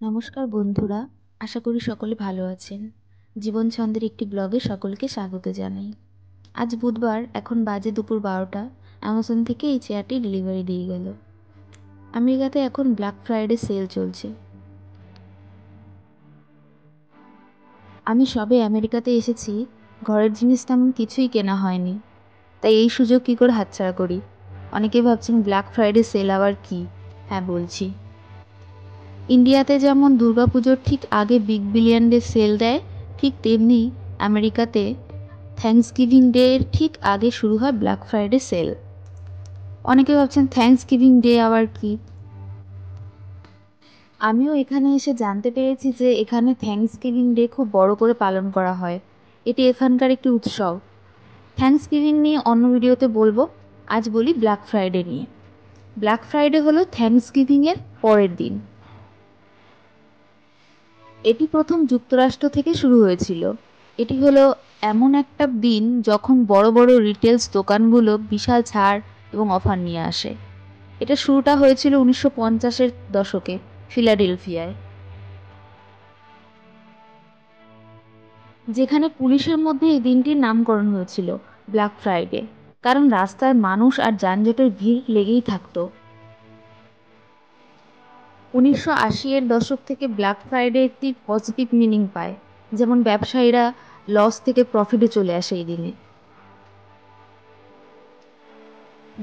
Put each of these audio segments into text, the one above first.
নমস্কার বন্ধুরা, আশা করি সকলে ভালো আছেন। জীবন ছন্দের একটি ব্লগে সকলকে স্বাগত জানাই। আজ বুধবার, এখন বাজে দুপুর 12টা। অ্যামাজন থেকে এই চেয়ারটি ডেলিভারি দিয়ে গেল। আমেরিকাতে এখন ব্ল্যাক ফ্রাইডে সেল চলছে। আমি সবে আমেরিকাতে এসেছি, ঘরের জিনিস তেমন কিছুই কেনা হয়নি, তাই এই সুযোগ কী করে হাতছাড়া করি। অনেকেই ভাবছেন ব্ল্যাক ফ্রাইডে সেল আবার কি। হ্যাঁ, বলছি। ইন্ডিয়াতে যেমন দুর্গাপুজোর ঠিক আগে বিগ বিলিয়ন ডে সেল দেয়, ঠিক তেমনি আমেরিকাতে থ্যাঙ্কসগিভিং ডে এর ঠিক আগে শুরু হয় ব্ল্যাক ফ্রাইডে সেল। অনেকে ভাবছেন থ্যাঙ্কসগিভিং ডে আবার কি। আমিও এখানে এসে জানতে পেরেছি যে এখানে থ্যাঙ্কসগিভিং ডে খুব বড় করে পালন করা হয়। এটি এখানকার একটি উৎসব। থ্যাঙ্কসগিভিং নিয়ে অন্য ভিডিওতে বলবো, আজ বলি ব্ল্যাক ফ্রাইডে নিয়ে। ব্ল্যাক ফ্রাইডে হলো থ্যাঙ্কসগিভিংয়ের পরের দিন। এটি প্রথম যুক্তরাষ্ট্র থেকে শুরু হয়েছিল। এটি হলো এমন একটা দিন যখন বড় বড় রিটেলস দোকানগুলো বিশাল ছাড় এবং অফার নিয়ে আসে। এটা শুরুটা হয়েছিল 1950-এর দশকে ফিলাডেলফিয়ায়, যেখানে পুলিশের মধ্যে এই দিনটির নামকরণ হয়েছিল ব্ল্যাক ফ্রাইডে, কারণ রাস্তায় মানুষ আর যানজটের ভিড় লেগেই থাকতো। 1980-এর দশক থেকে ব্ল্যাক ফ্রাইডে একটি পজিটিভ মিনিং পায়, যেমন ব্যবসায়ীরা লস থেকে প্রফিটে চলে আসে এই দিনে।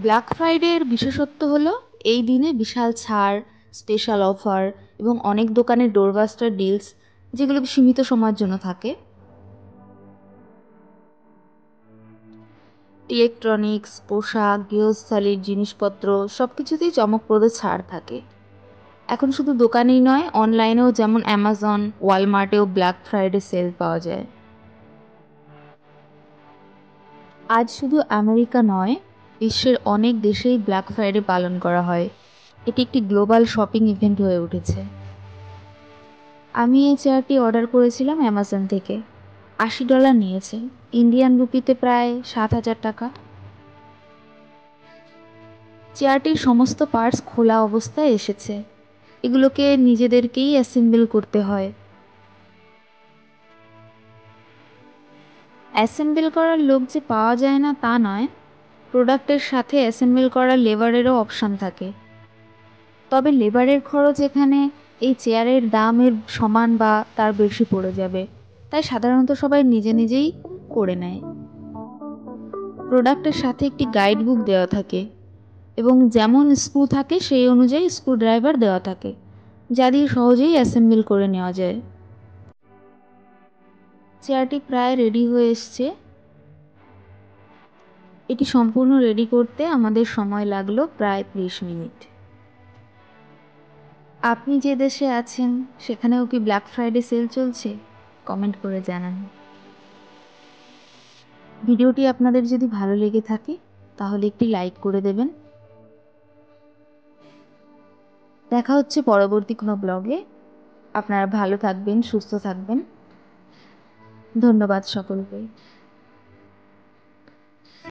ব্ল্যাক ফ্রাইডের বিশেষত্ব হলো এই দিনে বিশাল ছাড়, স্পেশাল অফার এবং অনেক দোকানের ডোরবাস্টার ডিলস, যেগুলো সীমিত সময়ের জন্য থাকে। ইলেকট্রনিক্স, পোশাক, গৃহস্থালির জিনিসপত্র সবকিছুতেই চমকপ্রদ ছাড় থাকে। এখন শুধু দোকানেই নয়, অনলাইনেও যেমন অ্যামাজন, ওয়ালমার্টেও ব্ল্যাক ফ্রাইডে সেল পাওয়া যায়। আজ শুধু আমেরিকা নয়, বিশ্বের অনেক দেশেই ব্ল্যাক ফ্রাইডে পালন করা হয়। এটি একটি গ্লোবাল শপিং ইভেন্ট হয়ে উঠেছে। আমি এই চেয়ারটি অর্ডার করেছিলাম অ্যামাজন থেকে। $80 নিয়েছে, ইন্ডিয়ান রুপিতে প্রায় 7,000 টাকা। চেয়ারটির সমস্ত পার্টস খোলা অবস্থায় এসেছে। এগুলোকে নিজেদেরকেই অ্যাসেম্বল করতে হয়। অ্যাসেম্বল করার লোক যে পাওয়া যায় না তা নয়, প্রোডাক্টের সাথে অ্যাসেম্বল করার লেবারেরও অপশান থাকে। তবে লেবারের খরচ এখানে এই চেয়ারের দামের সমান বা তার বেশি পড়ে যাবে, তাই সাধারণত সবাই নিজে নিজেই করে নেয়। প্রোডাক্টের সাথে একটি গাইড বুক দেওয়া থাকে এবং যেমন স্ক্রু থাকে সেই অনুযায়ী স্ক্রু ড্রাইভার দেওয়া থাকে, যা দিয়ে সহজেই অ্যাসেম্বল করে নেওয়া যায়। চেয়ারটি প্রায় রেডি হয়ে এসছে। এটি সম্পূর্ণ রেডি করতে আমাদের সময় লাগলো প্রায় 30 মিনিট। আপনি যে দেশে আছেন সেখানেও কি ব্ল্যাক ফ্রাইডে সেল চলছে? কমেন্ট করে জানান। ভিডিওটি আপনাদের যদি ভালো লেগে থাকে তাহলে একটি লাইক করে দেবেন। দেখা হচ্ছে পরবর্তী কোনো ব্লগে। আপনারা ভালো থাকবেন, সুস্থ থাকবেন। ধন্যবাদ সকলকে।